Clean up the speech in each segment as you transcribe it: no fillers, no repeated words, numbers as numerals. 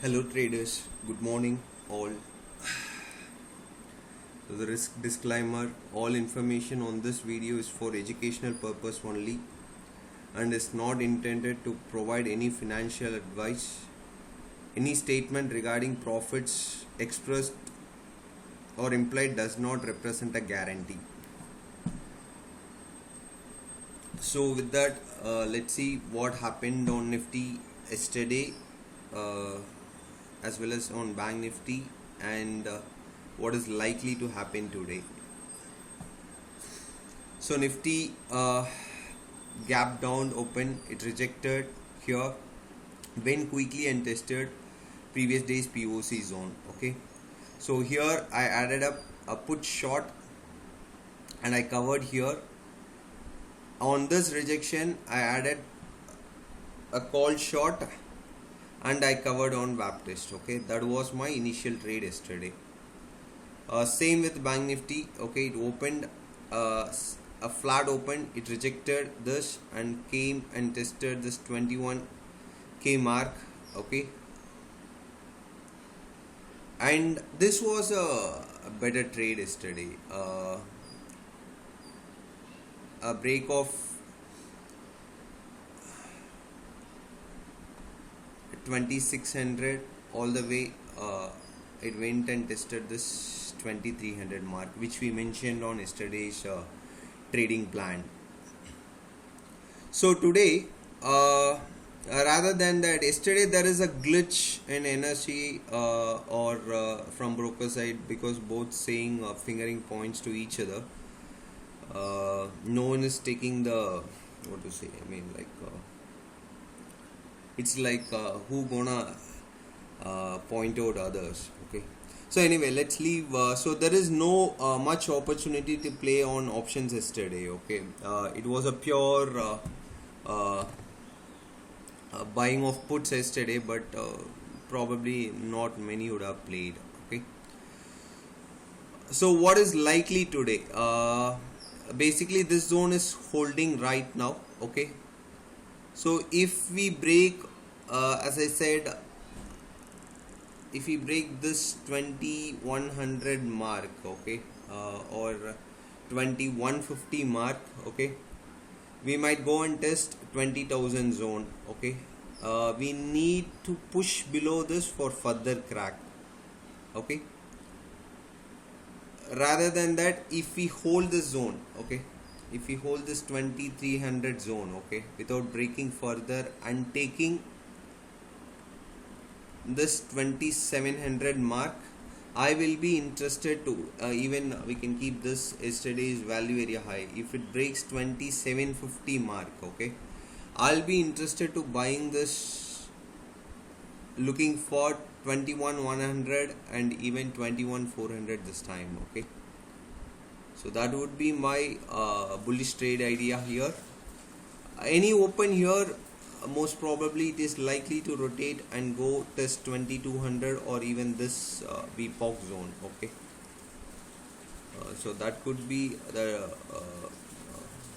Hello traders, good morning all. So the risk disclaimer, all information on this video is for educational purpose only and is not intended to provide any financial advice. Any statement regarding profits expressed or implied does not represent a guarantee. So with that, let's see what happened on Nifty yesterday as well as on Bank Nifty and what is likely to happen today. So Nifty gap down open, it rejected here, went quickly and tested previous day's POC zone. Okay, so here I added up a put short and I covered here. On this rejection I added a call short and I covered on Baptist. Okay, that was my initial trade yesterday. Same with Bank Nifty. Okay, it opened a flat open, it rejected this and came and tested this 21k mark. Okay, and this was a better trade yesterday. A break of 2600 all the way, it went and tested this 2300 mark, which we mentioned on yesterday's trading plan. So today, rather than that, yesterday there is a glitch in NSE or from broker side, because both saying fingering points to each other. No one is taking the, what to say, I mean, like it's like who gonna point out others. Okay, so anyway, let's leave. So there is no much opportunity to play on options yesterday. Okay, it was a pure buying of puts yesterday, but probably not many would have played. Okay, so what is likely today? Basically this zone is holding right now. Okay, so if we break, as I said, if we break this 2100 mark, okay, or 2150 mark, okay, we might go and test 20,000 zone. Okay, we need to push below this for further crack. Okay, rather than that, if we hold this zone, okay, if we hold this 2300 zone, okay, without breaking further and taking this 2700 mark, I will be interested to even we can keep this yesterday's value area high. If it breaks 2750 mark, okay, I'll be interested to buying this, looking for 21,100 and even 21,400 this time. Okay, so that would be my bullish trade idea here. Any open here, most probably it is likely to rotate and go test 2200 or even this VPOC zone. Okay, so that could be the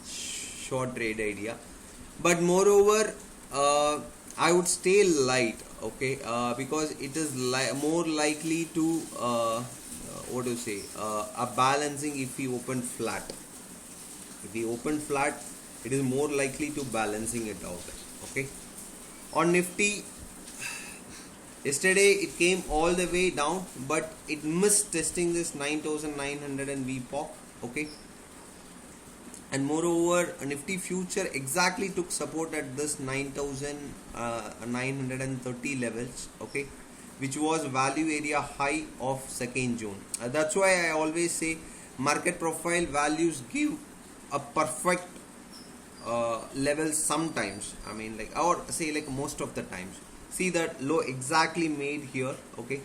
short trade idea, but moreover I would stay light. Okay, because it is more likely to what to say, a balancing. If we open flat, it is more likely to balancing it out. Okay, on Nifty yesterday it came all the way down, but it missed testing this 9900 and VPOC. Okay, and moreover Nifty future exactly took support at this 9930 levels. Okay, which was value area high of 2nd June. That's why I always say market profile values give a perfect level sometimes. I mean, like, or say like most of the times. See that low exactly made here. Okay,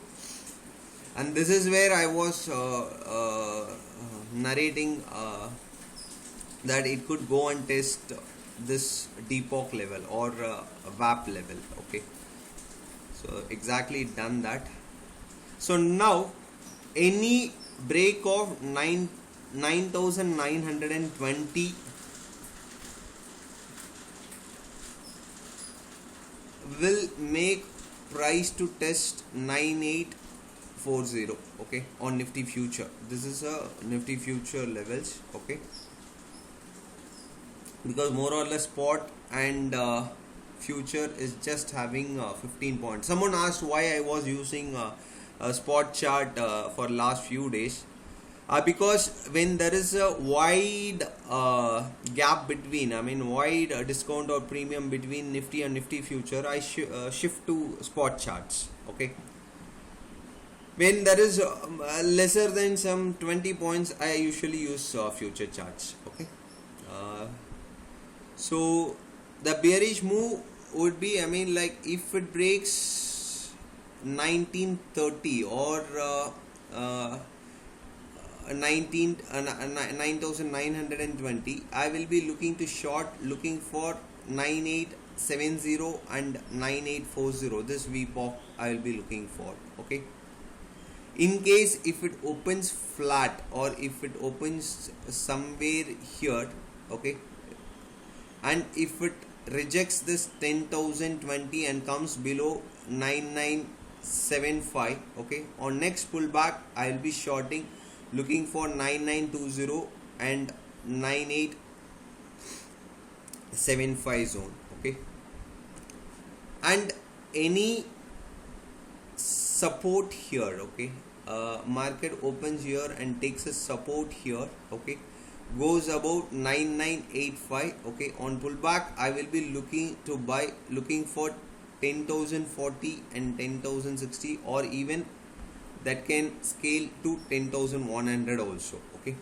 and this is where I was narrating that it could go and test this DPOC level or VAP level. Okay, so exactly done that. So now any break of 9,920 will make price to test 9840, okay, on Nifty future. This is a Nifty future levels, okay, because more or less spot and future is just having 15 points. Someone asked why I was using a spot chart for last few days. Because when there is a wide gap between, wide discount or premium between Nifty and Nifty future, I shift to spot charts. Okay. When there is lesser than some 20 points, I usually use future charts. Okay. So the bearish move would be, if it breaks 1930 or 9,920, I will be looking to short, looking for 9870 and 9840. This VPOC I will be looking for. Okay. In case if it opens flat or if it opens somewhere here, okay, and if it rejects this 10,020 and comes below 9975, okay, on next pullback I will be shorting, looking for 9920 and 9875 zone. Okay, and any support here, okay, market opens here and takes a support here, okay, goes about 9985, okay, on pullback I will be looking to buy, looking for 10,040 and 10,060, or even that can scale to 10,100 also. Okay,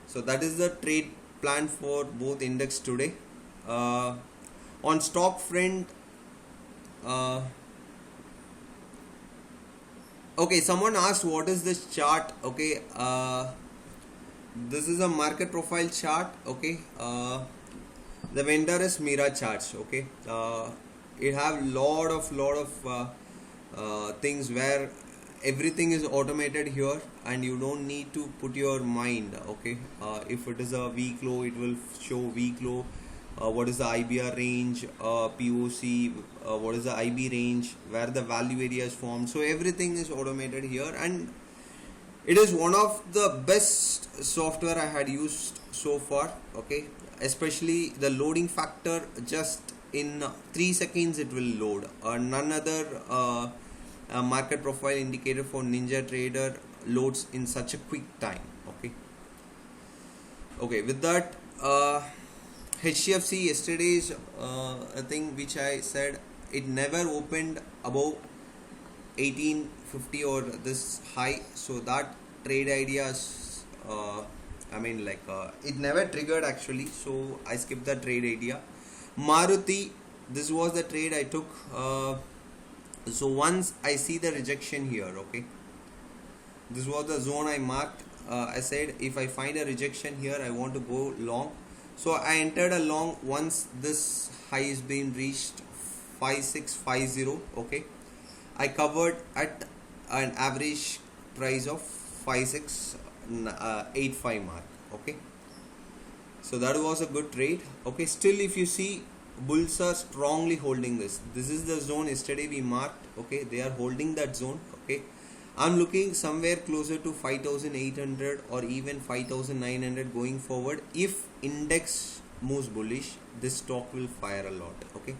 so that is the trade plan for both index today. On stock front, okay, someone asked what is this chart. Okay, this is a market profile chart. Okay, the vendor is Mira Charts. Okay, it have lot of things where everything is automated here and you don't need to put your mind. Okay, if it is a week low, it will show week low, what is the IBR range, POC, what is the IB range, where the value area is formed. So everything is automated here, and it is one of the best software I had used so far. Okay, especially the loading factor, just in 3 seconds it will load. None other market profile indicator for NinjaTrader loads in such a quick time. Okay, with that, HCFC yesterday's thing which I said, it never opened above 1850 or this high, so that trade ideas, it never triggered actually, so I skipped the trade idea. Maruti, this was the trade I took. So once I see the rejection here, okay, this was the zone I marked. I said if I find a rejection here, I want to go long. So I entered a long once this high is being reached, 5650. Okay, I covered at an average price of 5685 mark. Okay, so that was a good trade. Okay, still if you see, bulls are strongly holding this. This is the zone yesterday we marked. Okay, they are holding that zone. Okay, I'm looking somewhere closer to 5800 or even 5900 going forward. If index moves bullish, this stock will fire a lot. Okay,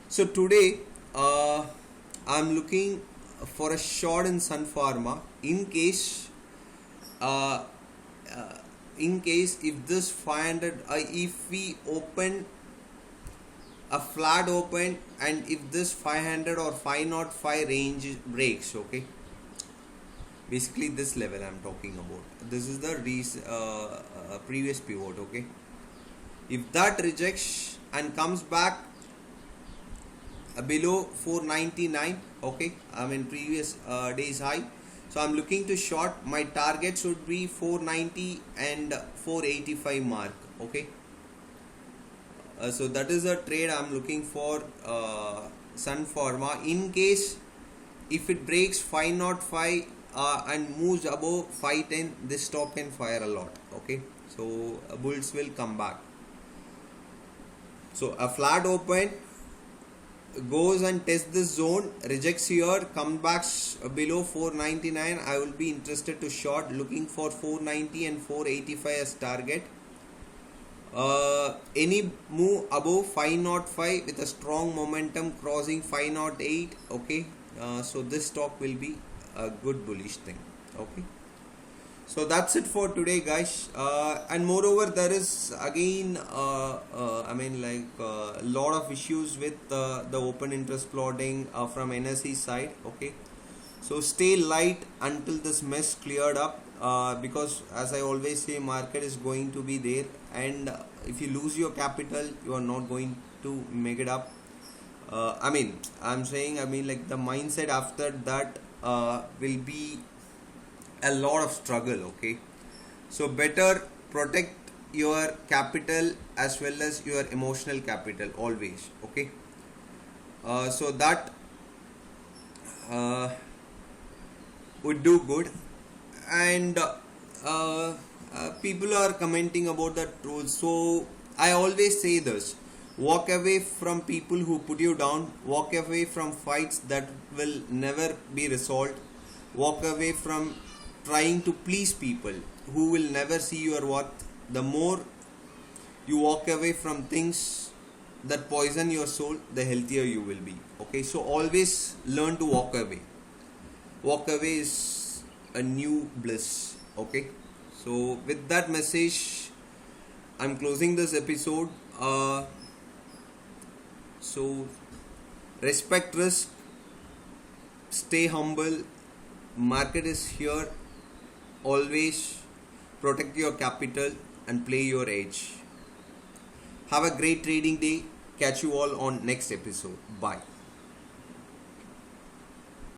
so today I'm looking for a short in Sun Pharma in case if this 500 if we open a flat open and if this 500 or 505 range breaks, okay, basically this level I'm talking about, this is the previous pivot. Okay, if that rejects and comes back below 499, okay, previous day's high, so I'm looking to short. My targets would be 490 and 485 mark. Okay, so that is a trade I'm looking for Sun Pharma. In case if it breaks 505 and moves above 510, this stock can fire a lot. Okay, so bulls will come back. So a flat open goes and tests this zone, rejects here, comes back below 499, I will be interested to short, looking for 490 and 485 as target. Any move above 505 with a strong momentum crossing 508, okay, so this stock will be a good bullish thing. Okay, so that's it for today, guys. And moreover, there is again a lot of issues with the open interest plotting from NSE side. Okay, so stay light until this mess cleared up, because as I always say, market is going to be there, and if you lose your capital, you are not going to make it up. I'm saying, the mindset after that will be a lot of struggle. Okay, so better protect your capital as well as your emotional capital always. Okay, so that would do good. And people are commenting about that rule, so I always say this: walk away from people who put you down, walk away from fights that will never be resolved, walk away from trying to please people who will never see your worth. The more you walk away from things that poison your soul, the healthier you will be. Okay, so always learn to walk away. Walk away is a new bliss. Okay, so with that message, I'm closing this episode. So respect risk, stay humble, market is here. Always protect your capital and play your edge. Have a great trading day. Catch you all on next episode. Bye.